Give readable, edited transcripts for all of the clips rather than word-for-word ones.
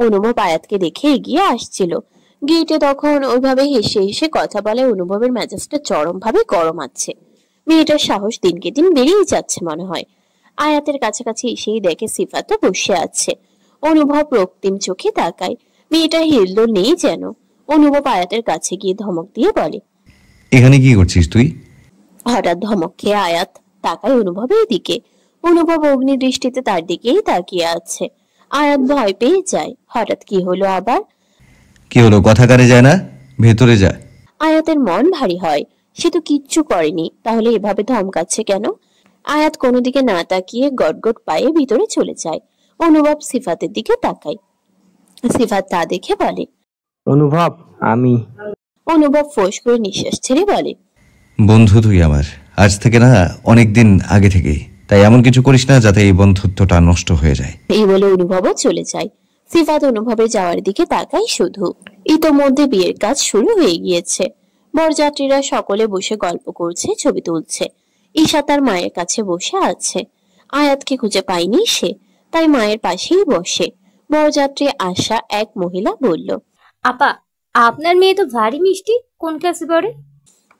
অনুভব আয়াতকে দেখে এগিয়ে আসছিল। গেটে তখন ওইভাবে হেসে হেসে কথা বলে অনুভবের মেজাজটা চরম ভাবে গরম আছে। মেয়েটার সাহস দিনকে দিন বেড়েই যাচ্ছে মনে হয়। আয়াতের কাছাকাছি এসেই দেখে সিফাতও বসে আছে। অনুভব রক্তিম চোখে তাকায়। মেয়েটা হিলদোল নেই যেন। অনুভব আয়াতের কাছে গিয়ে ধমক দিয়ে বলে, এখানে কি করছিস তুই? হঠাৎ ধমক খেয়ে আয়াত তাকায় অনুভবের দিকে। অনুভব অগ্নি দৃষ্টিতে তার দিকেই তাকিয়ে আছে। আয়াত ভয় পেয়ে যায়। হঠাৎ কি হলো আবার? কি হলো, কথা কানে যায় না? ভেতরে যা। আয়াতের মন ভারী হয়। সে তো কিচ্ছু করেনি, তাহলে এভাবে ধমকাচ্ছে কেন? আয়াত কোনো দিকে না তাকিয়ে গটগট পায়ে ভিতরে চলে যায়। অনুভব সিফাতের দিকে তাকায়। সিফাত তা দেখে বলে, অনুভব আমি। অনুভব ফোঁস করে নিঃশ্বাস ছেড়ে বলে, বন্ধু তুই আমার, আজ থেকে না, অনেকদিন আগে থেকেই। তাই এমন কিছু করিস না যাতে এই বন্ধুত্বটা নষ্ট হয়ে যায়। এই বলে অনুভবও চলে যায়। সিফাত অনুভবের যাওয়ার দিকে তাকায় শুধু। ইতোমধ্যে বিয়ের কাজ শুরু হয়ে গিয়েছে। বরযাত্রীরা সকলে বসে গল্প করছে, ছবি তুলছে। ঈশা তার মায়ের কাছে বসে আছে। আয়াতকে খুঁজে পায়নি সে, তাই মায়ের পাশেই বসে। বরযাত্রী আশা এক মহিলা বলল, আপা, আপনার মেয়ে তো ভারী মিষ্টি, কোন ক্লাসে পড়ে?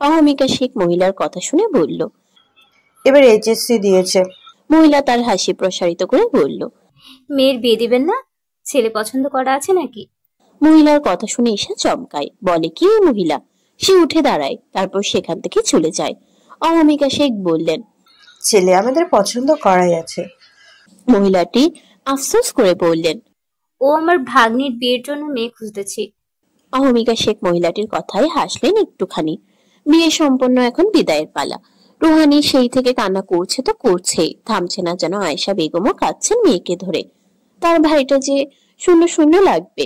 অহমিকা শেখ মহিলার কথা শুনে বলল, এবার এইচএসসি দিয়েছে। মহিলা তার হাসি প্রসারিত করে বলল, মেয়ের বিয়ে দিবেন না? ছেলে পছন্দ করা আছে নাকি? মহিলার কথা শুনে ঈশা চমকায়, বলে কি এই মহিলা? সে উঠে দাঁড়ায়, তারপর সেখান থেকে চলে যায়। অহমিকা শেখ বললেন, ছেলে আমাদের পছন্দ করাই আছে। মহিলাটি আফসোস করে বললেন, ও আমার ভাগ্নির বিয়ের জন্য মেয়ে খুঁজতেছি। অহমিকা শেখ মহিলাটির কথায় হাসলেন একটুখানি। বিয়ে সম্পন্ন, এখন বিদায়ের পালা। রুহানি সেই থেকে কান্না করছে তো করছেই, থামছে না যেন। আয়েশা বেগমও কাঁদছেন মেয়েকে ধরে। তার ভাইটা যে শূন্য শূন্য লাগবে।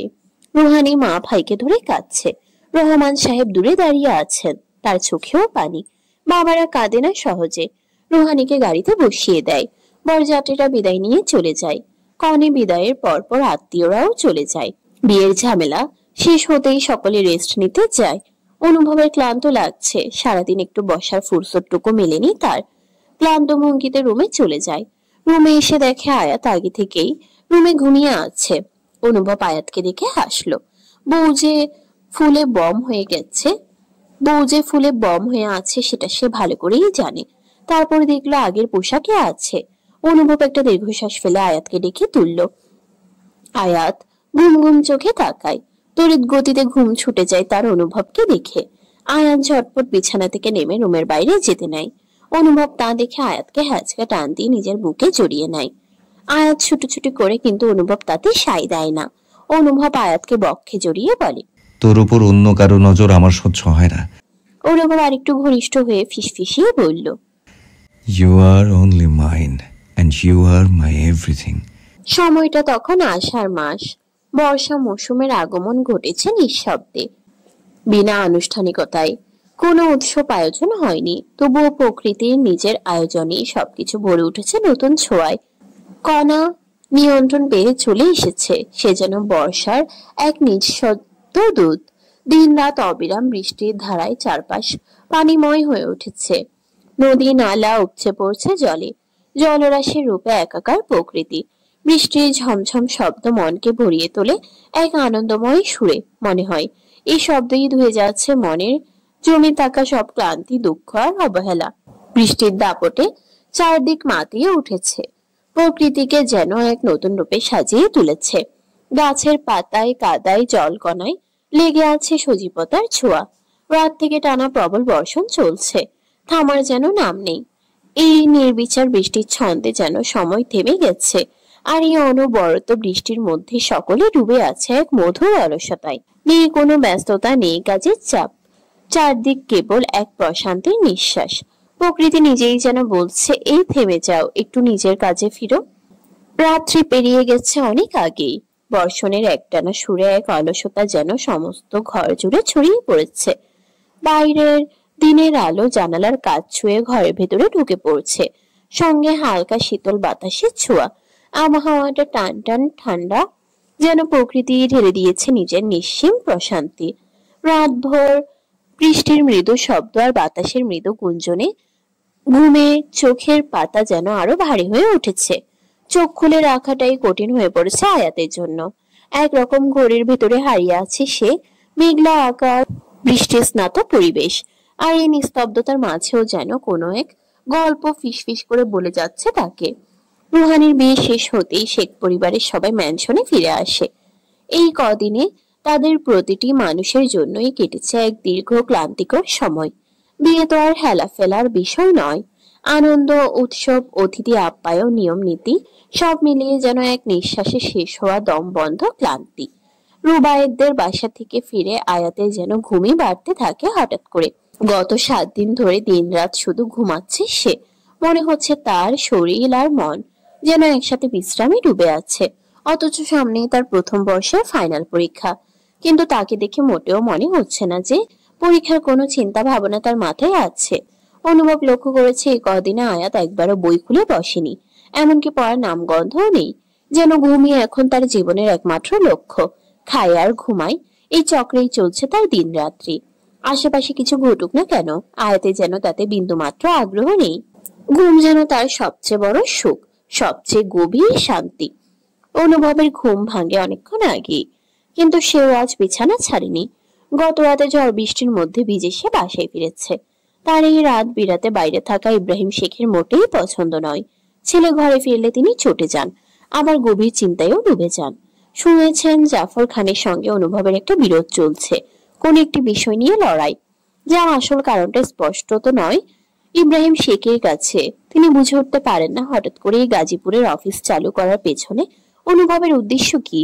রুহানি মা ভাইকে ধরে কাঁদছে। রহমান সাহেব দূরে দাঁড়িয়ে আছেন, তার চোখেও পানি। বাবারা কাঁদে না সহজে। রুহানিকে গাড়িতে বসিয়ে দেয়। বরযাত্রীরা বিদায় নিয়ে চলে যায়। কনে বিদায়ের পরপর আত্মীয়রাও চলে যায়। বিয়ের ঝামেলা শেষ হতেই সকলে রেস্ট নিতে যায়। অনুভবের ক্লান্ত লাগছে, সারাদিন একটু বসার ফুরসতটুকু মেলেনি তার। ক্লান্ত ভঙ্গিতে রুমে চলে যায়। রুমে এসে দেখে আয়াত আগে থেকেই রুমে ঘুমিয়ে আছে। অনুভব আয়াতকে দেখে হাসলো। বউ যে ফুলে বম হয়ে গেছে, বউ যে ফুলে বম হয়ে আছে সেটা সে ভালো করেই জানে। তারপর দেখলো আগের পোশাকে আছে। অনুভব একটা দীর্ঘশ্বাস ফেলে আয়াতকে ডেকে তুলল। আয়াত ঘুম ঘুম চোখে তাকায়। তড়িৎ গতিতে ঘুম ছুটে যায় তার অনুভবকে দেখে। আয়াত ঝটপট বিছানা থেকে নেমে রুমের বাইরে যেতে নেয়। অনুভব তা দেখে আয়াতকে হ্যাচকা টান দিয়ে নিজের বুকে জড়িয়ে নেয়। আয়াত ছুটোছুটি করে, কিন্তু অনুভব তাতে সায় দেয় না। অনুভব আয়াতকে বক্ষে জড়িয়ে বলে, তোর উপর অন্য কারো নজর আমার সহ্য হয় না। অনুভব আরেকটু ঘনিষ্ঠ হয়ে ফিসফিসিয়ে বলল, you are only mine and you are my everything. সময়টা তখন আষাঢ় মাস। বর্ষা মৌসুমের আগমন ঘটেছে নিঃশব্দে, বিনা আনুষ্ঠানিকতায়। কোনো উৎসব আয়োজন হয়নি, তবুও প্রকৃতির নিজের আয়োজনে সবকিছু ভরে উঠেছে নতুন ছোঁয়ায়। কণা নিয়ন্ত্রণ পেয়ে চলে এসেছে। সে যেন বর্ষার এক নিঃশব্দ দূত। দিন রাত অবিরাম বৃষ্টির ধারায় চারপাশ পানিময় হয়ে উঠেছে। নদী নালা উপচে পড়ছে জলে। জলরাশির রূপে একাকার প্রকৃতি। বৃষ্টির ঝমঝম শব্দ মনকে ভরিয়ে তোলে এক আনন্দময় সুরে। মনে হয় এই শব্দই ধুয়ে যাচ্ছে মনের জমে থাকা সব ক্লান্তি, দুঃখ আর অবহেলা। বৃষ্টির দাপটে চারদিক মাতিয়ে উঠেছে, প্রকৃতিকে যেন এক নতুন রূপে সাজিয়ে তুলেছে। গাছের পাতায়, কাদায়, জলকণায় লেগে আছে সজীবতার ছোঁয়া। রাত থেকে টানা প্রবল বর্ষণ চলছে, থামার যেন নাম নেই। এই নির্বিচার বৃষ্টির ছন্দে যেন সময় থেমে গেছে। আর এই অনবরত বৃষ্টির মধ্যে সকলে ডুবে আছে এক মধুর অলসতায়। নেই কোনো ব্যস্ততা, নেই কাজের চাপ। চারদিক কেবল এক প্রশান্তির নিঃশ্বাস। প্রকৃতি নিজেই যেন বলছে, এই থেমে যাও, একটু নিজের কাজে ফিরো। রাত্রি পেরিয়ে গেছে অনেক আগেই। বর্ষণের একটানা সুরে এক অলসতা যেন সমস্ত ঘর জুড়ে ছড়িয়ে পড়েছে। বাইরের দিনের আলো জানালার কাচ ছুঁয়ে ঘরের ভেতরে ঢুকে পড়ছে, সঙ্গে হালকা শীতল বাতাসের ছোঁয়া। আবহাওয়াটা টান টান ঠান্ডা, যেন প্রকৃতি ঢেলে দিয়েছে নিজের নিঃসীম প্রশান্তি। রাতভর বৃষ্টির মৃদু শব্দ আর বাতাসের মৃদু গুঞ্জনে ঘুমে চোখের পাতা যেন আরো ভারী হয়ে উঠেছে। চোখ খুলে রাখাটাই কঠিন হয়ে পড়েছে আয়াতের জন্য। একরকম ঘোরের ভেতরে হারিয়ে আছে সে। মেঘলা আকাশ, বৃষ্টি স্নাত পরিবেশ, আর এই নিস্তব্ধতার মাঝেও যেন কোনো এক গল্প ফিসফিস করে বলে যাচ্ছে তাকে। রুহানির বিয়ে শেষ হতেই শেখ পরিবারের সবাই ম্যানশনে ফিরে আসে। এই কদিনে তাদের প্রতিটি মানুষের জন্যই কেটেছে এক দীর্ঘ ক্লান্তিকর সময়। বিয়ে তো আর হেলা ফেলার বিষয় নয়। আনন্দ, উৎসব, অতিথি আপ্যায়ন, নিয়ম নীতি সব মিলিয়ে যেন এক নিঃশ্বাসে শেষ হওয়া দম বন্ধ ক্লান্তি। রুবায়েতদের বাসা থেকে ফিরে আয়াতে যেন ঘুমই বাড়তে থাকে হঠাৎ করে। গত 7 দিন ধরে দিনরাত শুধু ঘুমাচ্ছে সে। মনে হচ্ছে তার শরীর আর মন যেন একসাথে বিশ্রামে ডুবে আছে। অথচ সামনেই তার প্রথম বর্ষের ফাইনাল পরীক্ষা। কিন্তু তাকে দেখে মোটেও মনে হচ্ছে না যে পরীক্ষার কোনো চিন্তা ভাবনা তার মাথায় আছে। অনুভব লক্ষ্য করেছে এই কদিনে আয়াত একবারও বই খুলে বসেনি, এমনকি পড়ার নামগন্ধও নেই। যেন ঘুমিয়ে এখন তার জীবনের একমাত্র লক্ষ্য। খায় আর ঘুমায়, এই চক্রেই চলছে তার দিন রাত্রি। আশেপাশে কিছু ঘটুক না কেন, আয়াতে যেন তাতে বিন্দুমাত্র আগ্রহ নেই। ঘুম যেন তার সবচেয়ে বড় সুখ, সবচেয়ে গভীর শান্তি। অনুভবের ঘুম ভাঙে অনেকক্ষণ আগে, কিন্তু সেও আজ বিছানা ছাড়েনি। গত রাতে ঝড় বৃষ্টির মধ্যে ভিজে সে বাসায় ফিরেছে। তার এই রাত বিরাতে বাইরে থাকা ইব্রাহিম শেখের মোটেই পছন্দ নয়। ছেলে ঘরে ফিরলে তিনি চটে যান, আবার গভীর চিন্তায়ও ডুবে যান। শুনেছেন জাফর খানের সঙ্গে অনুভবের একটা বিরোধ চলছে, কোন একটি বিষয় নিয়ে লড়াই, যার আসল কারণটা স্পষ্ট তো নয় ইব্রাহিম শেখের কাছে। তিনি বুঝে উঠতে পারেন না হঠাৎ করে গাজীপুরের অফিস চালু করার পেছনে অনুভবের উদ্দেশ্য কি।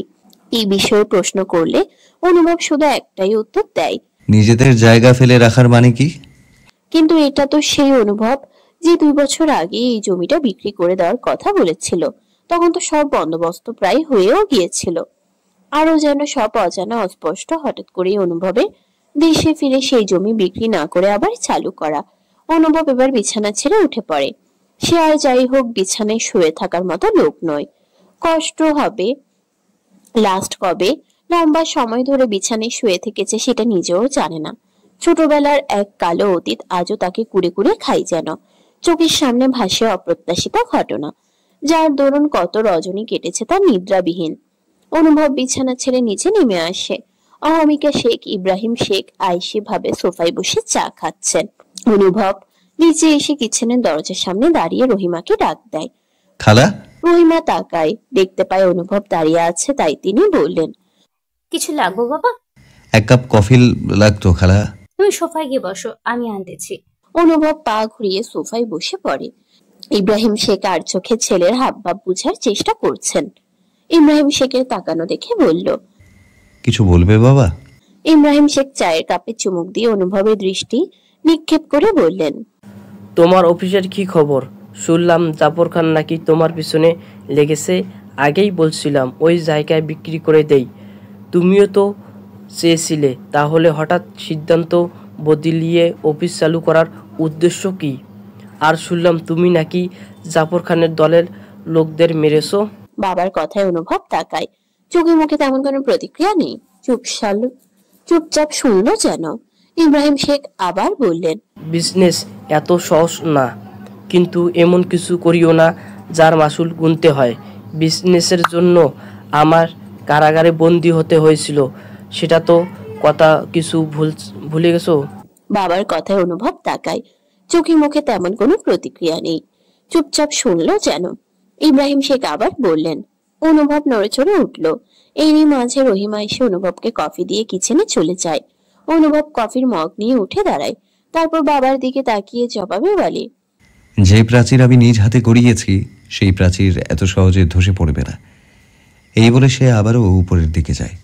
এই বিষয়ে প্রশ্ন করলে অনুভব শুধু একটাই উত্তর দেয়, নিজেদের জায়গা ফেলে রাখার মানে কি? কিন্তু এটা তো সেই অনুভব যে 2 বছর আগে এই জমিটা বিক্রি করে দেওয়ার কথা বলেছিল। তখন তো সব বন্দোবস্ত প্রায় হয়েও গিয়েছিল। আরো যেন সব অজানা অস্পষ্ট। হঠাৎ করে অনুভবে দেশে ফিরে সেই জমি বিক্রি না করে আবার চালু করা। অনুভব এবার বিছানা ছেড়ে উঠে পড়ে। সে আর যাই হোক বিছানায় শুয়ে থাকার মতো লোক নয়। কষ্ট হবে লাস্ট কবে লম্বা সময় ধরে বিছানায় শুয়ে থেকেছে সেটা নিজেও জানে না। ছোটবেলার এক কালো অতীত আজও তাকে কুড়ে কুড়ে খাই যেন। চোখের সামনে ভাসে অপ্রত্যাশিত ঘটনা, যার দরুন কত রজনী কেটেছে তার নিদ্রাবিহীন। অনুভব বিছানা ছেড়ে নিচে নেমে আসে। অহমিকা শেখ, ইব্রাহিম শেখ আইসি ভাবে সোফায় বসে চা খাচ্ছেন। অনুভব নিচে এসে কিচেনের দরজার সামনে দাঁড়িয়ে রহিমাকে ডাক দেয়। খালা। রহিমা তাকায়, দেখতে পায় অনুভব দাঁড়িয়ে আছে, তাই তিনি বললেন, কিছু লাগবো বাবা? 1 কাপ কফি লাগতো খালা। তুমি সোফায় গিয়ে বসো, আমি আনতেছি। অনুভব পা ঘুরিয়ে সোফায় বসে পড়ে। ইব্রাহিম শেখ আর চোখে ছেলের হাবভাব বুঝার চেষ্টা করছেন। ইব্রাহিম শেখের তাকানো দেখে বলল, কিছু বলবে বাবা? ইব্রাহিম শেখ চায়ের কাপে চুমুক দিয়ে অনুভবের দৃষ্টি নিক্ষেপ করে বললেন, তোমার অফিসের কি খবর? শুনলাম জাফর খান নাকি তোমার পিছনে লেগেছে। আগেই বলছিলাম ওই জায়গায় বিক্রি করে দেই, তুমিও তো চেয়েছিলে। তাহলে হঠাৎ সিদ্ধান্ত বদলিয়ে অফিস চালু করার উদ্দেশ্য কি? আর শুনলাম তুমি নাকি জাফর খানের দলের লোকদের মেরেছো। বাবার কথায় অনুভব তাকায়। চোখে মুখে তেমন কোনো প্রতিক্রিয়া নেই। চুপচাপ শুনলো যেন। ইব্রাহিম শেখ আবার বললেন, বিজনেস এত সহজ না, কিন্তু এমন কিছু করিও না যার মাসুল গুনতে হয়। বিজনেসের জন্য আমার কারাগারে বন্দী হতে হয়েছিল, সেটা তো কথা কিছু ভুলে গেছো। বাবার কথায় অনুভব তাকায়। চোখে মুখে তেমন কোনো প্রতিক্রিয়া নেই। চুপচাপ শুনলো যেন। ইব্রাহিম শেখ আবার বললেন। অনুভব নড়েচড়ে উঠল। এরই মাঝে রহিমা এসে অনুভবকে কফি দিয়ে কিচেনে চলে যায়। অনুভব কফির মগ নিয়ে উঠে দাঁড়ায়, তারপর বাবার দিকে তাকিয়ে জবাবে বলে, যে প্রাচীর আমি নিজ হাতে গড়িয়েছি সেই প্রাচীর এত সহজে ধসে পড়বে না। এই বলে সে আবারও উপরের দিকে যায়।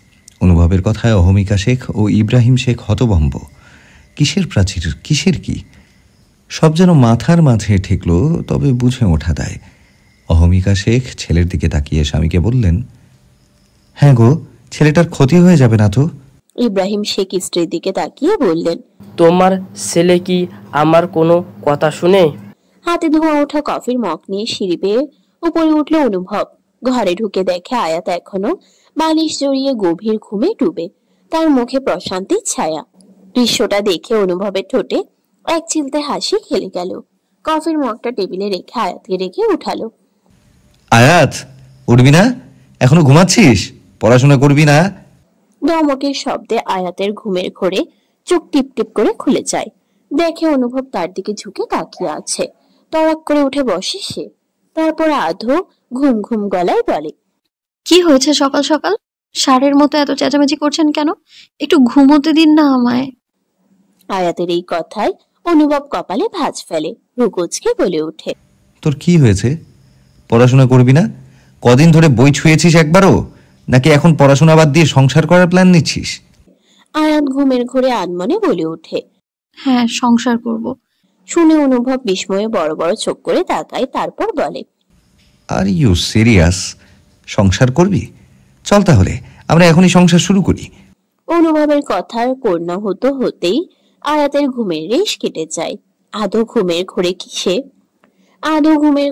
অনুভবের কথায় অহমিকা শেখ ও ইব্রাহিম শেখ হতভম্ব। কিসের প্রাচীর, কিসের কি, সব যেন মাথার মাঝে ঠেকল, তবে বুঝে ওঠা দেয়। অহমিকা শেখ ছেলের দিকে তাকিয়ে স্বামীকে বললেন, হ্যাঁ গো, ছেলেটার ক্ষতি হয়ে যাবে না তো? ইব্রাহিম শেখ স্ত্রীর দিকে তাকিয়ে বললেন, তোমার ছেলে কি আমার কোনো কথা শুনে? হাতে ধোঁয়া ওঠা কফির মগ নিয়ে সিঁড়ি বেয়ে উপরে উঠল অনুভব। ঘরে ঢুকে দেখে আয়াত এখনো বালিশ জড়িয়ে গভীর ঘুমে ডুবে, তার মুখে প্রশান্তির ছায়া। দৃশ্যটা দেখে অনুভবের ঠোঁটে এক চিলতে হাসি খেলে গেল। কফির মগটা টেবিলে রেখে আয়াতকে রেখে উঠালো। আয়াত, উঠবি না? এখনো ঘুমাচ্ছিস? পড়াশোনা করবি না? ধমকের শব্দে আয়াতের ঘুমের ঘোরে চোখ টিপ টিপ করে খুলে যায়। দেখে অনুভব তার দিকে ঝুঁকে তাকিয়ে আছে। তড়াক করে উঠে বসে সে। তারপর আধো ঘুম ঘুম গলায় বলে, কি হয়েছে সকাল সকাল? ষাঁড়ের মতো এত চেঁচামেচি করছেন কেন? একটু ঘুমোতে দিন না আমায়। আয়াতের এই কথায় অনুভব কপালে ভাঁজ ফেলে, রুকুচকে বলে ওঠে, তোর কি হয়েছে? পড়াশোনা করবি না? কদিন ধরে বই ছুঁয়েছিস একবারও? নাকি এখন পড়াশোনা বাদ দিয়ে সংসার করার প্ল্যান নিচ্ছিস? আয়াত ঘুমের ঘোরে আনমনে বলে ওঠে। হ্যাঁ, সংসার করব। শুনে অনুভব বিস্ময়ে বড় বড় চোখ করে তাকায়, তারপর বলে, আর ইউ সিরিয়াস? সংসার করবি? চল তাহলে আমরা এখনই সংসার শুরু করি। অনুভবের কথার কন্যা হতেই আয়াতের ঘুমের রেশ কেটে যায়। আদৌ ঘুমের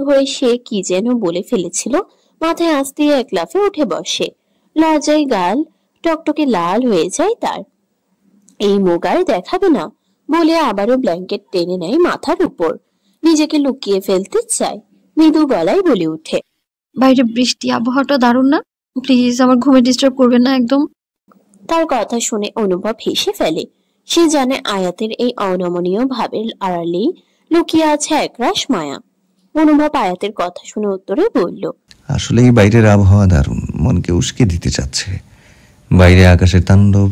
ঘোরে সে কি যেন বলে ফেলেছিল, মাথায় আসতে এক লাফে উঠে বসে। লজ্জায় গাল টকটকে লাল হয়ে যায় তার। এই মোগার দেখাবে না বলে আবারও ব্ল্যাঙ্কেট টেনে নেয় মাথার উপর। নিজেকে লুকিয়ে ফেলতে চায়। মৃদু গলায় বলে ওঠে, বাইরে বৃষ্টি, আবহাওয়াটা দারুণ না? প্লিজ আমার ঘুমে ডিস্টার্ব করবেন না একদম। তার কথা শুনে অনুভব হেসে ফেলে। সে জানে আয়াতের এই অনমনীয় ভাবের আড়ালেই লুকিয়ে আছে একরাশ মায়া। অনুভব আয়াতের কথা শুনে উত্তরে বলল, আসলে এই বাইরের আবহাওয়া দারুণ, মনকে উস্কে দিতে চাচ্ছে। বাইরে আকাশের তাণ্ডব,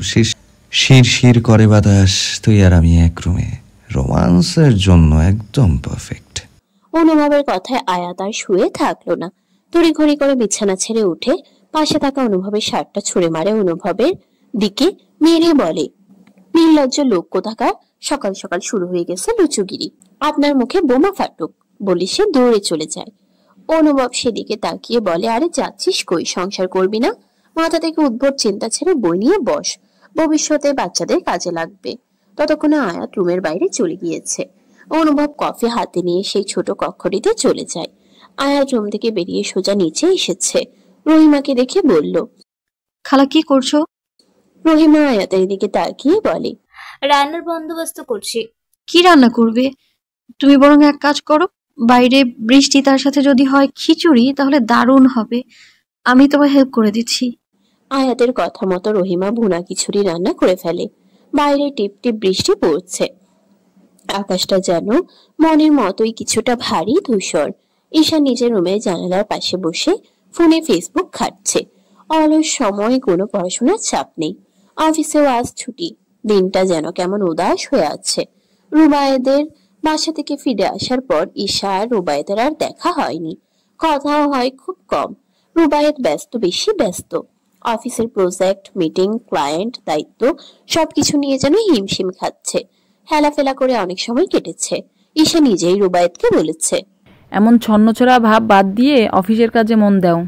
শির শির করে বাতাস, তুই আর আমি এক রুমে, রোমান্সের জন্য একদম পারফেক্ট। অনুভবের কথায় আয়াত আর শুয়ে থাকলো না। তড়িঘড়ি করে বিছানা ছেড়ে উঠে পাশে থাকা অনুভবের শার্টটা ছুঁড়ে মারে অনুভবের দিকে, মেরে বলে, নির্লজ্জ লোক কোথাকার, সকাল সকাল শুরু হয়ে গেছে লুচুগিরি, আপনার মুখে বোমা ফাটুক বলে সে দৌড়ে চলে যায়। অনুভব সেদিকে তাকিয়ে বলে, আরে যাচ্ছিস কই? সংসার করবি না? মাথা থেকে উদ্ভট চিন্তা ছেড়ে বই নিয়ে বস, ভবিষ্যতে বাচ্চাদের কাজে লাগবে। ততক্ষণে আয়াত রুমের বাইরে চলে গিয়েছে। অনুভব কফি হাতে নিয়ে সেই ছোট কক্ষটিতে চলে যায়। আয়াত রুম থেকে বেরিয়ে সোজা নিচে এসেছে। রহিমাকে দেখে বলল, খালা কি করছো? রহিমা আয়াতের দিকে তাকিয়ে বলে, রান্নার বন্দোবস্ত করছি। কি রান্না করবে? তুমি বরং এক কাজ করো, বাইরে বৃষ্টি, তার সাথে যদি হয় খিচুড়ি, তাহলে দারুণ হবে। আমি তোমায় হেল্প করে দিচ্ছি। আয়াতের কথা মতো রহিমা ভুনা খিচুড়ি রান্না করে ফেলে। বাইরে টিপ টিপ বৃষ্টি পড়ছে। আকাশটা যেন মনের মতোই কিছুটা ভারী ধূসর। ঈশা নিজের রুমে জানালার পাশে বসে ফোনে ফেসবুক ঘাঁটছে। অলস সময়, কোনো পড়াশোনার চাপ নেই। অফিসেও আজ ছুটি। দিনটা যেন কেমন উদাস হয়ে আছে। রুবায়েদের বাসা থেকে ফিরে আসার পর ঈশা আর রুবায়েদের আর দেখা হয়নি। কথাও হয় খুব কম। রুবায়েদ বেশি ব্যস্ত। অফিসের প্রজেক্ট, মিটিং, ক্লায়েন্ট, দায়িত্ব সবকিছু নিয়ে যেন হিমশিম খাচ্ছে। হেলাফেলা করে অনেক সময় কেটেছে। ঈশা নিজেই রুবায়েদকে বলেছে, এমন ছন্নছড়া ভাব বাদ দিয়ে অফিসের কাজে মন দাও,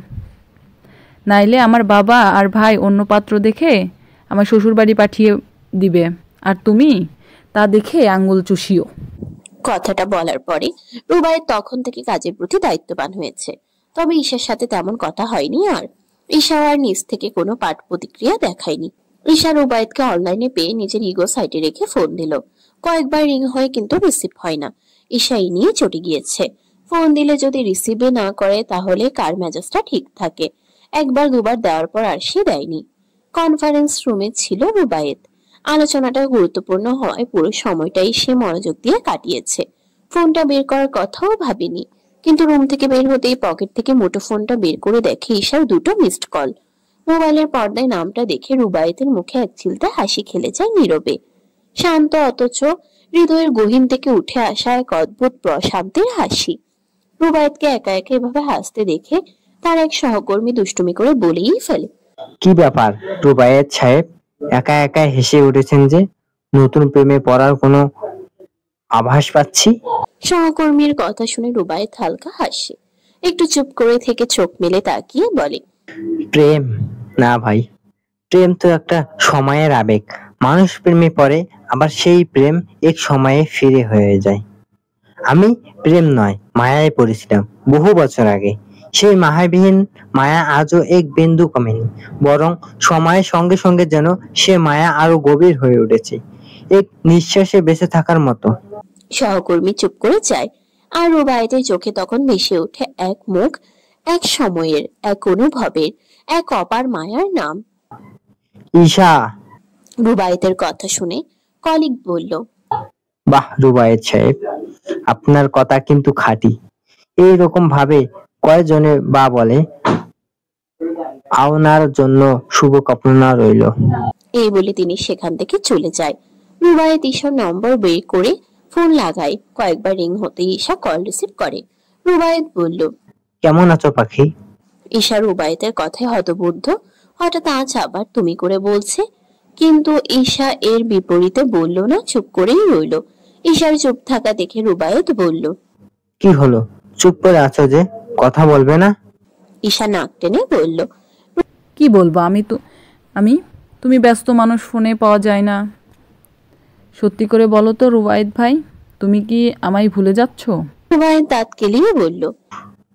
নাইলে আমার বাবা আর ভাই অন্য পাত্র দেখে আমার শ্বশুরবাড়ি পাঠিয়ে দিবে, আর তুমি তা দেখে আঙ্গুল চুষিও। কথাটা বলার পরে রুবায়েদ তখন থেকে কাজের প্রতি দায়িত্ববান হয়েছে। তবে ঈশার সাথে তেমন কথা হয়নি আর। ঈশা আর নিজ থেকে কোনো পাঠ প্রতিক্রিয়া দেখায়নি। ঈশা রুবায়েদকে অনলাইনে পেয়ে নিজের ইগো সাইডে রেখে ফোন দিল। কয়েকবার রিং হয় কিন্তু রিসিভ হয় না। ঈশা এই নিয়ে চটে গিয়েছে। ফোন দিলে যদি রিসিভে না করে তাহলে কার মেজাজটা ঠিক থাকে। একবার দুবার দেওয়ার পর আর সে দেয়নি। কনফারেন্স রুমে ছিল রুবায়েদ। আলোচনাটা গুরুত্বপূর্ণ হওয়ায় পুরো সময়টাই সে মনোযোগ দিয়ে কাটিয়েছে। ফোনটা বের করার কথাও ভাবেনি। কিন্তু রুম থেকে বের হতেই পকেট থেকে মুঠোফোনটা বের করে দেখে ঈশার দুটো মিসড কল। মোবাইলের পর্দায় নামটা দেখে রুবায়েতের মুখে এক চিলতে হাসি খেলে যায় নীরবে। শান্ত অথচ হৃদয়ের গহীন থেকে উঠে আসা এক অদ্ভুত প্রশান্তির হাসি। রুবায়েতকে একা একা এভাবে হাসতে দেখে তার এক সহকর্মী দুষ্টুমি করে বলেই ফেলে, কি ব্যাপার রুবায়েত সাহেব, একা একা হেসে উঠেছেন যে? নতুন প্রেমে পড়ার কোনো আভাস পাচ্ছি। সহকর্মীর কথা শুনে রুবায়েত হালকা হাসে। একটু চুপ করে থেকে চোখ মেলে তাকিয়ে বলে, প্রেম না ভাই, প্রেম তো একটা সময়ের আবেগ। মানুষ প্রেমে পড়ে, আবার সেই প্রেম এক সময়ে ফিরে হয়ে যায়। আমি প্রেম নয়, মায়ায় পড়েছিলাম বহু বছর আগে। সেই মায়াবিহীন মায়া আজও এক বিন্দু কমেনি, বরং সময়ের সঙ্গে সঙ্গে যেন সে মায়া আরো গভীর হয়ে উঠেছে, এক নিঃশ্বাসে বেঁচে থাকার মতো। সহকর্মী চুপ করে যায়। আর রুবায়েতের চোখে তখন ভেসে ওঠে এক মুখ, এক সময়ের, এক অনুভবের, এক অপার মায়ার নাম। ঈশা। রুবায়েতের কথা শুনে কলিগ বলল, বাহ রুবায়েত সাহেব, আপনার কথা কিন্তু খাঁটি। এইরকম ভাবে কয়জনে বা বলে। আপনার জন্য শুভকামনা রইল। এই বলে তিনি সেখান থেকে চলে যায়। রুবায়েত ঈশার নম্বর বের করে ফোন লাগায়। কয়েকবার রিং হতে ঈশা কল রিসিভ করে। রুবায়েত বলল, কেমন আছো পাখি? ঈশা রুবায়েতের কথায় হতবুদ্ধ। হঠাৎ আজ আবার তুমি করে বলছে। কিন্তু ঈশা এর বিপরীতে বলল না, চুপ করেই রইল। ঈশার চুপ থাকা দেখে রুবায়েত বলল, কি হলো, চুপ করে আছো যে, কথা বলবে না? ঈশা নাক টেনে বলল, কি বলবো, আমি তুমি ব্যস্ত মানুষ, ফোনে পাওয়া যায় না। সত্যি করে বলো তো রুবায়েত ভাই, তুমি কি আমায় ভুলে যাচ্ছ? রুবায়েত দাঁত কেলিয়ে বলল,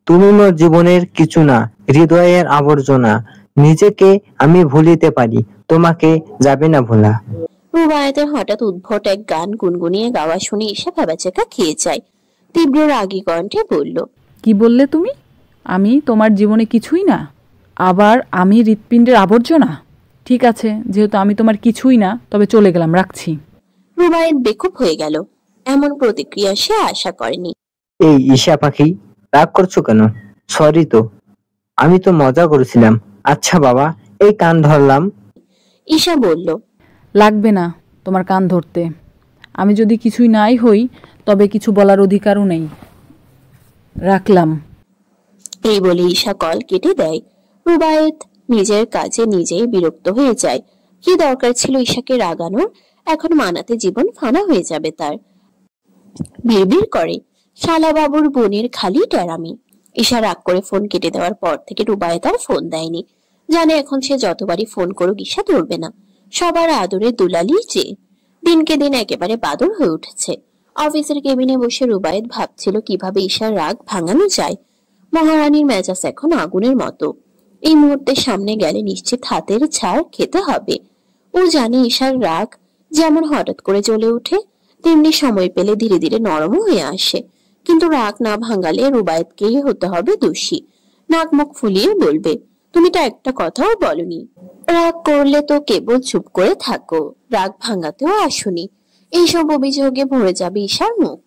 তুমি মোর জীবনের কিছু না, হৃদয়ের আবর্জনা। নিজেকে আমি ভুলিতে পারি, তোমাকে যাবে না ভোলা। রুবায়েতের হঠাৎ উদ্ভট এক গান গুনগুনিয়ে গাওয়া শুনে ঈশা ভেবাচেকা খেয়ে যায়। তীব্র রাগী কণ্ঠে বলল, কি বললে তুমি? আমি তোমার জীবনে কিছুই না? আবার আমি হৃৎপিণ্ডের আবর্জনা? ঠিক আছে, যেহেতু আমি তোমার কিছুই না, তবে চলে গেলাম, রাখছি। রুবায়েত বেকুব হয়ে গেল। এমন প্রতিক্রিয়া সে আশা করেনি। এই ঈশা পাখি, রাগ করছো কেন? সরি তো, আমি তো মজা করেছিলাম। আচ্ছা বাবা, এই কান ধরলাম। ঈশা বলল, লাগবে না তোমার কান ধরতে। আমি যদি কিছুই নাই হই, তবে কিছু বলার অধিকারও নেই। রাখলাম। এই বলে ঈশা কল কেটে দেয়। রুবায়েত নিজের কাজে নিজেই বিরক্ত হয়ে যায়। কি দরকার ছিল ঈশাকে রাগানোর? এখন মানাতে জীবন ফানা হয়ে যাবে তার। বিড়বিড় করে, শালা বাবুর বোনের খালি টেরামি। ঈশা রাগ করে ফোন কেটে দেওয়ার পর থেকে রুবায়েত আর ফোন দেয়নি। জানে এখন সে যতবারই ফোন করুক ঈশা ধরবে না। সবার আদরে দুলালি যে দিনকে দিন একেবারে বাদর হয়ে উঠেছে। অফিসের কেবিনে বসে রুবায়েত ভাবছিল কিভাবে ঈশার রাগ ভাঙানো যায়। মহারানীর মেজাজ এখন আগুনের মতো। এই মুহূর্তে সামনে গেলে নিশ্চিত হাতের ছাড় খেতে হবে। ও জানে ঈশার রাগ যেমন হঠাৎ করে জ্বলে ওঠে, তেমনি সময় পেলে ধীরে ধীরে নরম হয়ে আসে। কিন্তু রাগ না ভাঙালে রুবায়েতকেই হতে হবে দোষী। নাক মুখ ফুলিয়ে বলবে, তুমি তো একটা কথাও বলনি। রাগ করলে তো কেবল চুপ করে থাকো, রাগ ভাঙাতেও আসুনি। এইসব অভিযোগে ভরে যাবে ঈশার মুখ।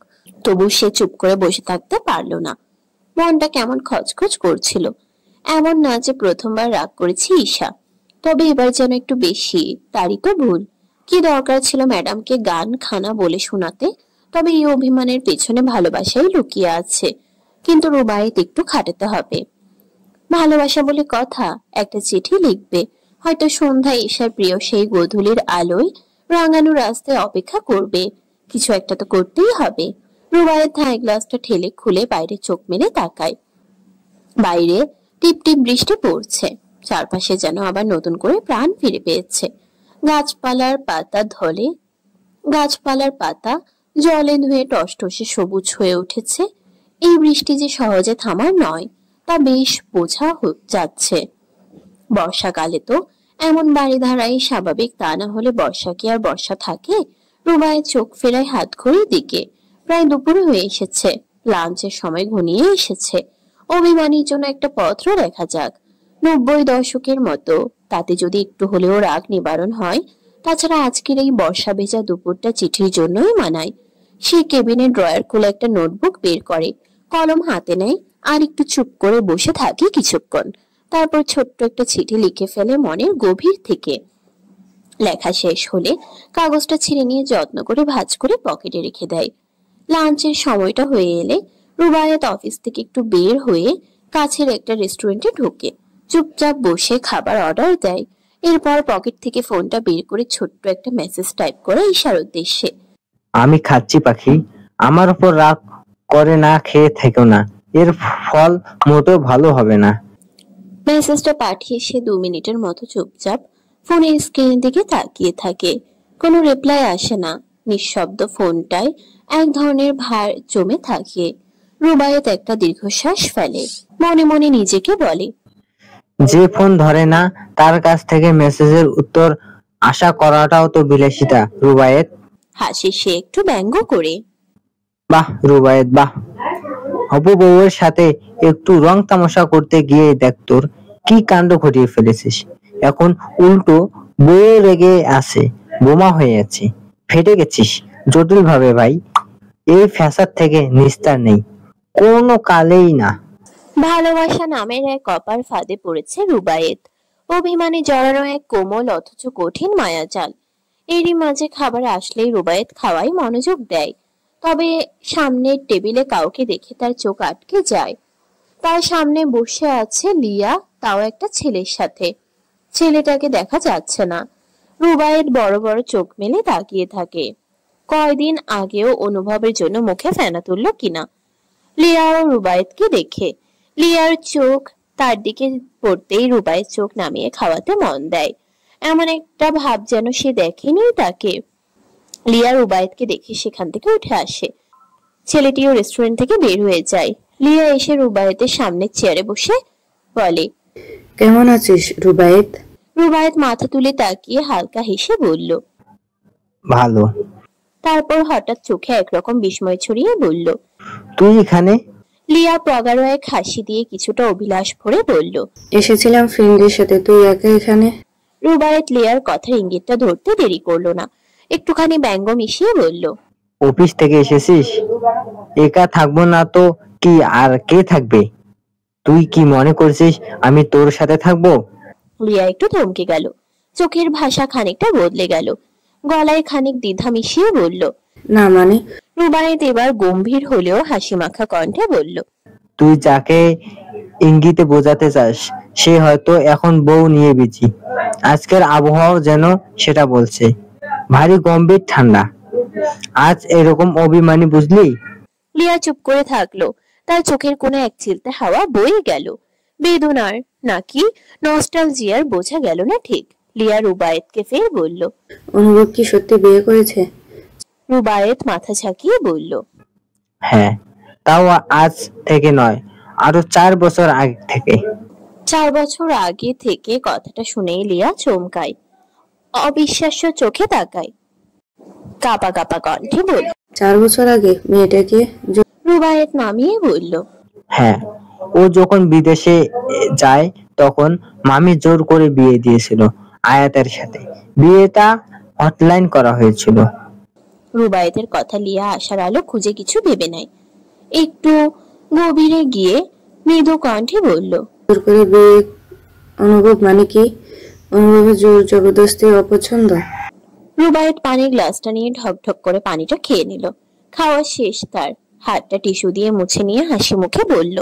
তবু সে চুপ করে বসে থাকতে পারলো না। মনটা কেমন খচখচ করছিল। এমন না যে প্রথমবার রাগ করেছি ঈশা, তবে এবার যেন একটু বেশি। তারই তো ভুল। কি দরকার ছিল ম্যাডামকে গান খানা বলে শোনাতে? তবে এই অভিমানের পেছনে ভালোবাসাই লুকিয়ে আছে। কিন্তু রুবায়েত একটু খাটাতে হবে। ভালোবাসা বলে কথা, একটা চিঠি লিখবে। হয়তো সন্ধ্যায় ঈশার প্রিয় সেই গোধূলির আলোয় রাঙানো রাস্তায় অপেক্ষা করবে। কিছু একটা তো করতেই হবে। রুবায়েত থাই গ্লাসটা ঠেলে খুলে বাইরে চোখ মেলে তাকায়। বাইরে টিপ টিপ বৃষ্টি পড়ছে। চারপাশে যেন আবার নতুন করে প্রাণ ফিরে পেয়েছে। গাছপালার পাতা জলে ধুয়ে টসটসে সবুজ হয়ে উঠেছে। এই বৃষ্টি যে সহজে থামার নয়, তা বেশ বোঝা যাচ্ছে। বর্ষাকালে তো এমন বাড়িধারাই স্বাভাবিক, তা না হলে বর্ষা কি আর বর্ষা থাকে? রুবায়েত চোখ ফেরায় হাত ঘড়ির দিকে। প্রায় দুপুর হয়ে এসেছে। লাঞ্চের সময় ঘনিয়ে এসেছে। অভিমানীর জন্য একটা পত্র লেখা যাক। 90 দশকের মতো, তাতে যদি একটু হলেও রাগ নিবারণ হয়। তাছাড়া আজকের এই বর্ষা ভেজা দুপুরটা চিঠির জন্যই মানায়। সে কেবিনের ড্রয়ার খুলে একটা নোটবুক বের করে, কলম হাতে নেয় আর একটু চুপ করে বসে থাকে কিছুক্ষণ। তারপর ছোট্ট একটা চিঠি লিখে ফেলে মনের গভীর থেকে। লেখা শেষ হলে কাগজটা ছিঁড়ে নিয়ে যত্ন করে ভাঁজ করে পকেটে রেখে দেয়। লাঞ্চের সময়টা হয়ে এলে রুবায়েত অফিস থেকে একটু বের হয়ে কাছের একটা রেস্টুরেন্টে ঢোকে। চুপচাপ বসে খাবার অর্ডার দেয়। এরপর পকেট থেকে ফোনটা বের করে ছোট্ট একটা মেসেজ টাইপ করে ঈশার উদ্দেশ্যে, আমি খাচ্ছি পাখি, আমার উপর রাগ করে না খেয়ে থেকো না, এর ফল মোটেও ভালো হবে না। মেসেজটা পাঠিয়ে সে 2 মিনিটের মতো চুপচাপ ফোনের স্ক্রিনের দিকে তাকিয়ে থাকে। কোনো রিপ্লাই আসে না। নিঃশব্দ ফোনটায় এক ধরনের ভার জমে থাকে। রুবায়েত একটা দীর্ঘশ্বাস ফেলে। মনে মনে নিজেকে বলে, যে ফোন ধরে না তার কাছ থেকে মেসেজের উত্তর আশা করাটাও তো বিলাসিতা রুবায়েত। হাসি সে একটু ব্যঙ্গ করে। বাহ রুবায়েত বাহ, হবু বউয়ের সাথে একটু রং তামাশা করতে গিয়ে দেখ তোর কি কাণ্ড ঘটিয়ে ফেলেছিস! এখন উল্টো বইয়ে রেগে আছে, বোমা হয়ে আছে, ফেটে গেছিস জটিল ভাবে ভাই। এই ফ্যাসাদ থেকে নিস্তার নেই, কোনো কালেই না। ভালোবাসা নামের এক অপার ফাঁদে পড়েছে রুবায়েত। অভিমানে জড়ানো এক কোমল অথচ কঠিন মায়াজাল। এরই মাঝে খাবার আসলেই রুবায়েত খাওয়াই মনোযোগ দেয়। তবে সামনের টেবিলে কাউকে দেখে তার চোখ আটকে যায়। তার সামনে বসে আছে লিয়া, তাও একটা ছেলের সাথে। ছেলেটাকে দেখা যাচ্ছে না। রুবায়েত বড় বড় চোখ মেলে তাকিয়ে থাকে। কয়দিন আগেও অনুভবের জন্য মুখে ফেনা তুলল কিনা। লিয়া ও রুবায়েতকে দেখে লিয়ার চোখ তার দিকে পড়তেই রুবায়েত চোখ নামিয়ে খাওয়াতে মন দেয়। এমন একটা ভাব যেন সে দেখেনি তাকে। লিয়া রুবায়েতকে দেখে সেখান থেকে উঠে আসে। ছেলেটিও রেস্টুরেন্ট থেকে বের হয়ে যায়। লিয়া এসে রুবায়েতের সামনে চেয়ারে বসে বলে, কেমন আছিস রুবায়েত? রুবায়েত মাথা তুলে তাকিয়ে হালকা হেসে বলল, ভালো। তারপর হঠাৎ চোখে একরকম বিস্ময় ছড়িয়ে বলল, তুই এখানে? লিয়া প্রগাঢ় এক হাসি দিয়ে কিছুটা অভিলাষ ভরে বলল, এসেছিলাম ফ্রেন্ডের সাথে, তুই একা এখানে? রুবায়েত লিয়ার কথার ইঙ্গিতটা ধরতে দেরি করলো না। একটুখানি ব্যঙ্গ মিশিয়ে বলল, অফিস থেকে এসেছিস? একা থাকবো না তো কি, আর কে থাকবে? তুই কি মনে করছিস আমি তোর সাথে থাকবো? লিয়া একটু থমকে গেল। চোখের ভাষা খানিকটা বদলে গেল। গলায় খানিক দ্বিধা মিশিয়ে বলল, না মানে? রুবায়েত এবার গম্ভীর হলেও হাসি মাখা কণ্ঠে বলল, তুই যাকে ইঙ্গিতে বোঝাতে চাস সে হয়তো এখন বউ নিয়ে বিজি। আজকের আবহাওয়া যেন সেটা বলছে, ভারী গম্ভীর ঠান্ডা। আজ এরকম অভিমানী বুঝলি? লিয়া চুপ করে থাকলো। তার চোখের কোণে এক চিলতে হাওয়া বয়ে গেল। বেদনার নাকি নস্টালজিয়ার বোঝা গেল না ঠিক। লিয়া রুবায়েতকে ফের বলল, অনুভব কি সত্যি বিয়ে করেছে? রুবায়েত মাথা ঝাঁকিয়ে বলল, হ্যাঁ, তাও আজ থেকে নয়, আরো 4 বছর আগে থেকে। 4 বছর আগে থেকে? কথাটা শুনেই লিয়া চমকায়, অবিশ্বাস্য চোখে তাকায়, কাঁপা কাঁপা কণ্ঠে বলল, 4 বছর আগে? মেয়েটাকে? রুবায়েত নামিয়ে বলল, হ্যাঁ, ও যখন বিদেশে যায় তখন মামি জোর করে বিয়ে দিয়েছিল আয়াতের সাথে। বিয়েটা হটলাইন করা হয়েছিল। রুবায়েতের কথা লিয়া আশার আলো খুঁজে কিছু ভেবে নাই। একটু গভীরে গিয়ে মৃদু কণ্ঠে বলল, জোর করে বিয়ে? অনুভব মানে কি? অনুভবের জোর জবরদস্তি অপছন্দ? রুবায়েত পানির গ্লাসটা নিয়ে ঢক ঢক করে পানিটা খেয়ে নিল। খাওয়া শেষ তার। হাতটা টিস্যু দিয়ে মুছে নিয়ে হাসি মুখে বলল,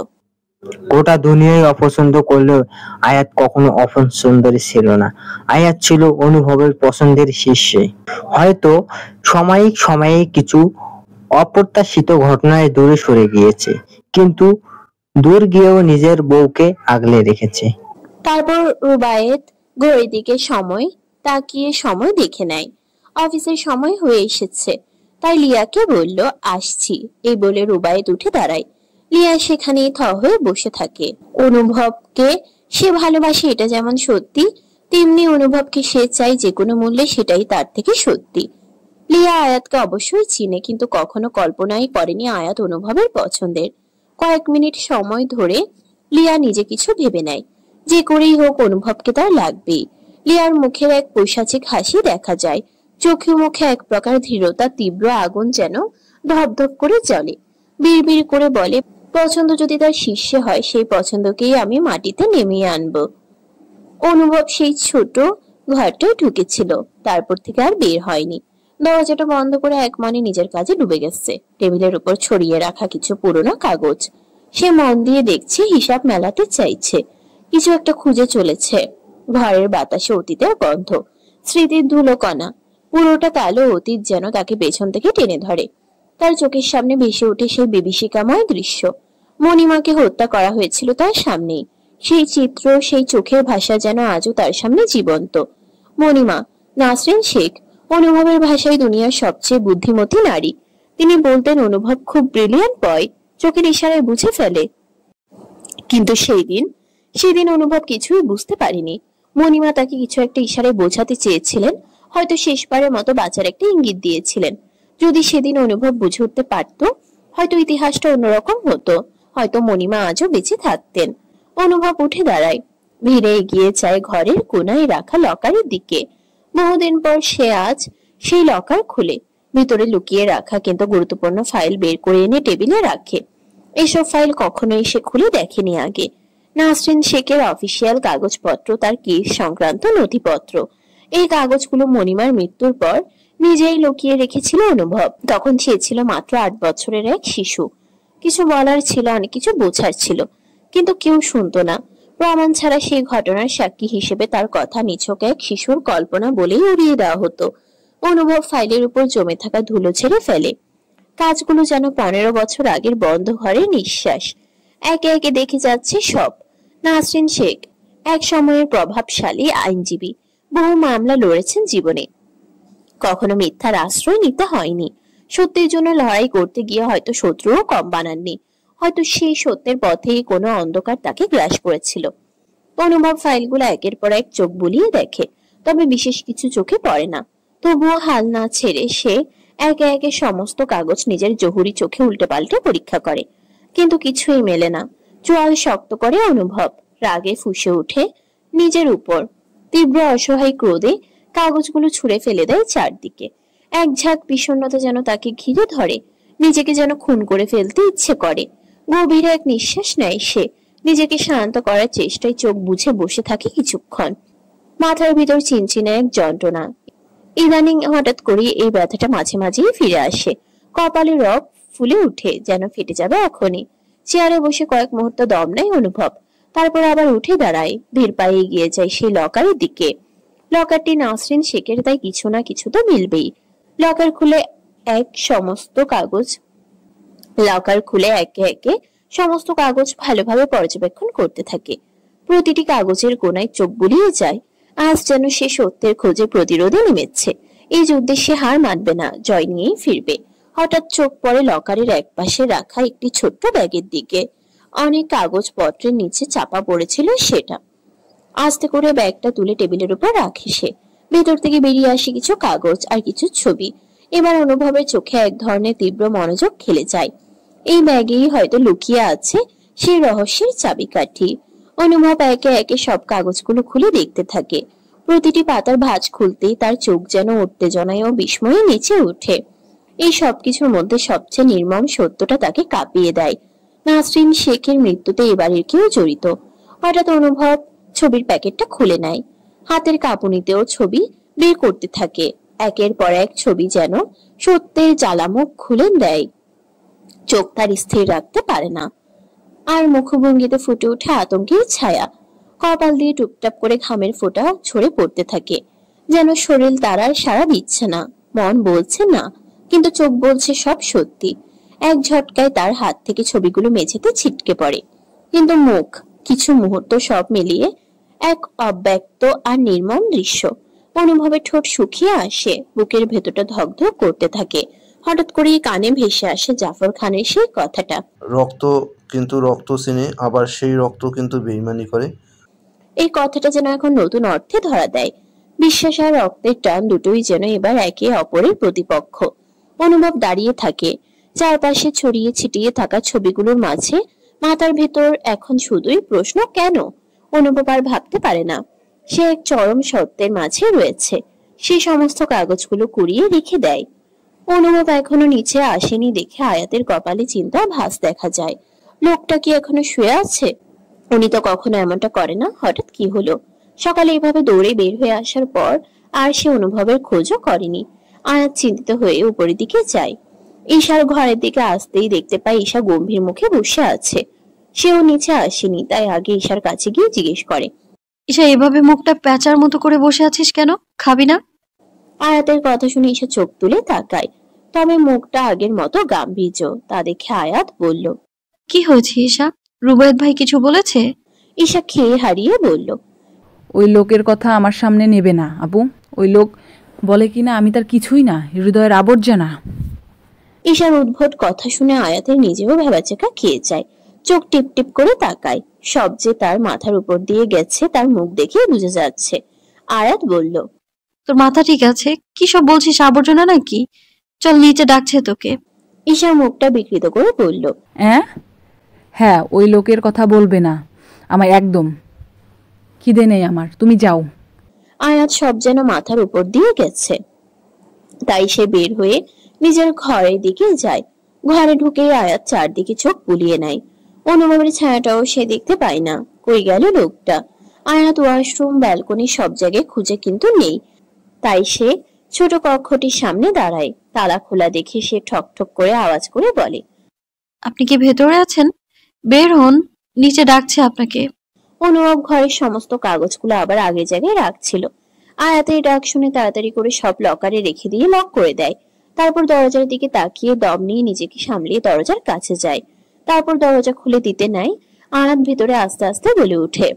গোটা দুনিয়ায় অপছন্দ করলেও আয়াত কখনো অপছন্দের ছিল না। আয়াত ছিল অনুভবের পছন্দের শীর্ষে। হয়তো সময়ে কিছু অপ্রত্যাশিত ঘটনায় দূরে সরে গিয়েছে, কিন্তু দূর গিয়েও নিজের বউকে আগলে রেখেছে। তারপর রুবায়েত ঘড়ির দিকে তাকিয়ে সময় দেখে নেয়। অফিসের সময় হয়ে এসেছে। তাই লিয়াকে বলল, আসছি। এই বলে রুবায়েত উঠে দাঁড়ায়। লিয়া সেখানে থ হয়ে বসে থাকে। অনুভবকে সে ভালোবাসে এটা যেমন সত্যি, তেমনি অনুভবকে সে চায় যে কোনো মূল্যে সেটাই তার থেকে সত্যি। লিয়া আয়াতকে অবশ্যই চিনে, কিন্তু কখনো কল্পনাই করেনি আয়াত অনুভবের পছন্দের। কয়েক মিনিট সময় ধরে লিয়া নিজে কিছু ভেবে নেয়, যে করেই হোক অনুভবকে তার লাগবেই। লিয়ার মুখের এক পৈশাচিক হাসি দেখা যায়। চোখে মুখে এক প্রকার দৃঢ়তা, তীব্র আগুন যেন ধপধপ করে জ্বলে। বিড়বিড় করে বলে, পছন্দ যদি তার শীর্ষে হয়, সেই পছন্দকেই আমি মাটিতে নেমিয়ে আনবো। অনুভব সেই ছোট ঘরটায় ঢুকেছিল, তারপর থেকে আর বের হয়নি। দরজাটা বন্ধ করে এক মনে নিজের কাজে ডুবে গেছে। টেবিলের উপর ছড়িয়ে রাখা কিছু পুরোনো কাগজ সে মন দিয়ে দেখছে, হিসাব মেলাতে চাইছে, কিছু একটা খুঁজে চলেছে। ঘরের বাতাসে অতীতের গন্ধ, স্মৃতির ধুলো কণা। পুরোটা কালো অতীত যেন তাকে পেছন থেকে টেনে ধরে। তার চোখের সামনে ভেসে ওঠে সেই বিভীষিকাময় দৃশ্য। মণিমাকে হত্যা করা হয়েছিল তার সামনেই। সেই চিত্র, সেই চোখের ভাষা যেন আজও তার সামনে জীবন্ত। মণিমা, নাসরিন শেখ, অনুভবের ভাষায় দুনিয়ার সবচেয়ে বুদ্ধিমতী নারী। তিনি বলতেন অনুভব খুব ব্রিলিয়ান্ট বয়, চোখের ইশারায় বুঝে ফেলে। কিন্তু সেদিন অনুভব কিছুই বুঝতে পারেনি। মণিমা তাকে কিছু একটা ইশারায় বোঝাতে চেয়েছিলেন, হয়তো শেষবারের মতো বাঁচার একটা ইঙ্গিত দিয়েছিলেন। যদি সেদিন অনুভব বুঝে উঠতে পারত, হয়তো ইতিহাসটা অন্যরকম হতো, হয়তো মণিমা আজও বেঁচে থাকতেন। অনুভব উঠে দাঁড়ায়। ভিড়ে এগিয়ে যায় ঘরের কোনায় রাখা লকারের দিকে। বহুদিন পর সে আজ সেই লকার খুলে ভিতরে লুকিয়ে রাখা কিন্তু গুরুত্বপূর্ণ ফাইল বের করে এনে টেবিলে রাখে। এসব ফাইল কখনোই সে খুলে দেখেনি আগে। নাসরিন শেখের অফিসিয়াল কাগজপত্র, তার কেস সংক্রান্ত নথিপত্র। এই কাগজগুলো মনিমার মৃত্যুর পর নিজেই লুকিয়ে রেখেছিল অনুভব। তখন সে ছিল মাত্র 8 বছরের এক শিশু। কিছু বলার ছিল, অনেক কিছু বোঝার ছিল, কিন্তু কেউ শুনতো না। প্রমাণ ছাড়া সেই ঘটনার সাক্ষী হিসেবে তার কথা নিছক এক শিশুর কল্পনা বলেই উড়িয়ে দেওয়া হতো। অনুভব ফাইলের উপর জমে থাকা ধুলো ছেড়ে ফেলে। কাজগুলো যেন 15 বছর আগের বন্ধ ঘরের নিঃশ্বাস। একে একে দেখে যাচ্ছে সব। নাসরিন শেখ এক সময়ের প্রভাবশালী আইনজীবী, বহু মামলা লড়েছেন জীবনে। কখনো মিথ্যার আশ্রয় নিতে হয়নি। সত্যের জন্য লড়াই করতে গিয়ে হয়তো শত্রুও কম বানাননি। হয়তো সেই সত্যের পথেই কোনো অন্ধকার তাকে গ্রাস করেছিল। অনুভব ফাইলগুলো একের পর এক চোখ বুলিয়ে দেখে, তবে বিশেষ কিছু চোখে পড়ে না। তবুও হাল না ছেড়ে সে একে একে সমস্ত কাগজ নিজের জহুরি চোখে উল্টে পাল্টে পরীক্ষা করে, কিন্তু কিছুই মেলে না। চোয়াল শক্ত করে অনুভব, রাগে ফুঁসে উঠে নিজের উপর। তীব্র অসহায় ক্রোধে কাগজগুলো ছুঁড়ে ফেলে দেয় চারদিকে। এক ঝাঁক বিষণ্ণতা যেন তাকে ঘিরে ধরে, নিজেকে যেন খুন করে ফেলতে ইচ্ছে করে। গভীর এক নিঃশ্বাস নেয় সে, নিজেকে শান্ত করার চেষ্টায় চোখ বুঝে বসে থাকে কিছুক্ষণ। মাথার ভিতর চিনচিনে এক যন্ত্রণা। ইদানিং হঠাৎ করে এই ব্যথাটা মাঝে মাঝেই ফিরে আসে। কপালে রগ ফুলে উঠে, যেন ফেটে যাবে এখনই। চেয়ারে বসে কয়েক মুহূর্ত দম নেয় অনুভব, তারপর আবার উঠে দাঁড়ায়। ধীর পায়ে এগিয়ে যায় সেই লকারের দিকে। লকারটি নাসরিন শেখের, তাই কিছু না কিছু তো মিলবেই। লকার খুলে একে একে সমস্ত কাগজ ভালোভাবে পর্যবেক্ষণ করতে থাকে। প্রতিটি কাগজের কোনায় চোখ বুলিয়ে যায়। আজ যেন সে সত্যের খোঁজে প্রতিরোধে নেমেছে। এই যুদ্ধে সে হার মানবে না, জয় নিয়েই ফিরবে। হঠাৎ চোখ পড়ে লকারের এক পাশে রাখা একটি ছোট্ট ব্যাগের দিকে। অনেক কাগজপত্রের নিচে চাপা পড়েছিল সেটা। আস্তে করে ব্যাগটা তুলে টেবিলের উপর রাখে সে। ভেতর থেকে বেরিয়ে আসে কিছু কাগজ আর কিছু ছবি। এবার অনুভবের চোখে এক ধরনের তীব্র মনোযোগ খেলে যায়। এই ব্যাগেই হয়তো লুকিয়ে আছে সেই রহস্যের চাবিকাঠি। অনুভব একে একে সব কাগজগুলো খুলে দেখতে থাকে। প্রতিটি পাতার ভাঁজ খুলতেই তার চোখ যেন উত্তেজনায় ও বিস্ময়ে নেচে ওঠে। এই সবকিছুর মধ্যে সবচেয়ে নির্মম সত্যটা তাকে কাঁপিয়ে দেয়। নাসরিন শেখের মৃত্যুতে এবারের কেউ জড়িত। হঠাৎ অনুভব ছবির প্যাকেটটা খুলে নেয়। হাতের কাঁপুনিতেও ছবি বের করতে থাকে। একের পর এক ছবি যেন সত্যের জ্বালামুখ খুলে দেয়। চোখ তার স্থির রাখতে পারে না, আর মুখভঙ্গিতে ফুটে ওঠে আতঙ্কের ছায়া। কপাল দিয়ে টুপটাপ করে ঘামের ফোঁটা ঝরে পড়তে থাকে, যেন শরীর তার আর সাড়া দিচ্ছে না। মন বলছে না, কিন্তু চোখ বলছে সব সত্যি। এক ঝটকায় তার হাত থেকে ছবিগুলো মেঝেতে ছিটকে পড়ে, কিন্তু মুখ কিছু মুহূর্ত সব মিলিয়ে এক অব্যক্ত আর নির্মম দৃশ্য। অনুভবের ঠোঁট শুকিয়ে আসে, বুকের ভেতরটা ধকধক করতে থাকে। হঠাৎ করে কানে ভেসে আসে জাফর খানের সেই কথাটা, রক্ত কিন্তু রক্ত চেনে, আবার সেই রক্ত কিন্তু বেইমানি করে। এই কথাটা যেন এখন নতুন অর্থে ধরা দেয়। বিশ্বাস আর রক্তের টান দুটোই যেন এবার একে অপরের প্রতিপক্ষ। অনুভব দাঁড়িয়ে থাকে চারপাশে ছড়িয়ে ছিটিয়ে থাকা ছবিগুলোর মাঝে। মাথার ভেতর এখন শুধুই প্রশ্ন, কেন? অনুভব আর ভাবতে পারে না। সে এক চরম সত্যের মাঝে রয়েছে। সে সমস্ত কাগজগুলো কুড়িয়ে রেখে দেয়। অনুভব এখনো নিচে আসেনি দেখে আয়াতের কপালে চিন্তা ভাস দেখা যায়। লোকটা কি এখনো শুয়ে আছে? উনি তো কখনো এমনটা করে না। হঠাৎ কি হলো? সকালে এভাবে দৌড়ে বের হয়ে আসার পর আর সে অনুভবের খোঁজও করেনি। আয়াত চিন্তিত হয়ে উপরের দিকে যায়। ঈশার ঘরের দিকে আসতেই দেখতে পায় ঈশা গম্ভীর মুখে বসে আছে। সেও নিচে আসেনি, তাই আগে ঈশার কাছে গিয়ে জিজ্ঞেস করে, ঈশা, এভাবে মুখটা প্যাঁচার মতো করে বসে আছিস কেন? খাবি না? আয়াতের কথা শুনে ঈশা চোখ তুলে তাকায়, তবে মুখটা আগের মতো গাম্ভীর্য। তা দেখে আয়াত বলল, কি হয়েছে ঈশা? রুবায়েত ভাই কিছু বলেছে? ঈশা খেয়ে হারিয়ে বলল, ওই লোকের কথা আমার সামনে নেবে না আপু। ওই লোক বলে কিনা আমি তার কিছুই না, হৃদয়ের আবর্জনা। ঈশার উদ্ভট কথা শুনে আয়াতের নিজেও ভেবাচেকা খেয়ে যায়। চোখ টিপ টিপ করে তাকায়। সব যে তার মাথার উপর দিয়ে গেছে তার মুখ দেখে বুঝে যাচ্ছে। আয়াত বলল, তোর মাথা ঠিক আছে? কি সব বলছিস, আবর্জনা নাকি? চল, নিচে ডাকছে তোকে। ঈশা মুখটা বিকৃত করে বলল, হ্যাঁ, ওই লোকের কথা বলবে না আমায় একদম। খিদে নেই আমার, তুমি যাও। আয়াত সব যেন মাথার উপর দিয়ে গেছে, তাই সে বের হয়ে নিজের ঘরের দিকে যায়। ঘরে ঢুকেই আয়াত চারদিকে চোখ বুলিয়ে নেয়। অনুভবের ছায়াটাও সে দেখতে পায় না। কই গেল লোকটা? আয়াত ওয়াশরুম, ব্যালকনি সব জায়গায় খুঁজে কিন্তু নেই। তাই সে ছোট কক্ষটির সামনে দাঁড়ায়। তালা খোলা দেখে সে ঠক ঠক করে আওয়াজ করে বলে, আপনি কি ভেতরে আছেন? বের হন, নিচে ডাকছে আপনাকে। অনুভব ঘরের সমস্ত কাগজগুলো আবার আগের জায়গায় রাখছিল। আয়াতের ডাক শুনে তাড়াতাড়ি করে সব লকারে রেখে দিয়ে লক করে দেয়। তারপর দরজার দিকে তাকিয়ে দম নিয়ে নিজেকে সামলিয়ে দরজার কাছে যায়। তারপর দরজা খুলে দিতে নাই। আয়াত ভেতরে আস্তে আস্তে বলে ওঠে,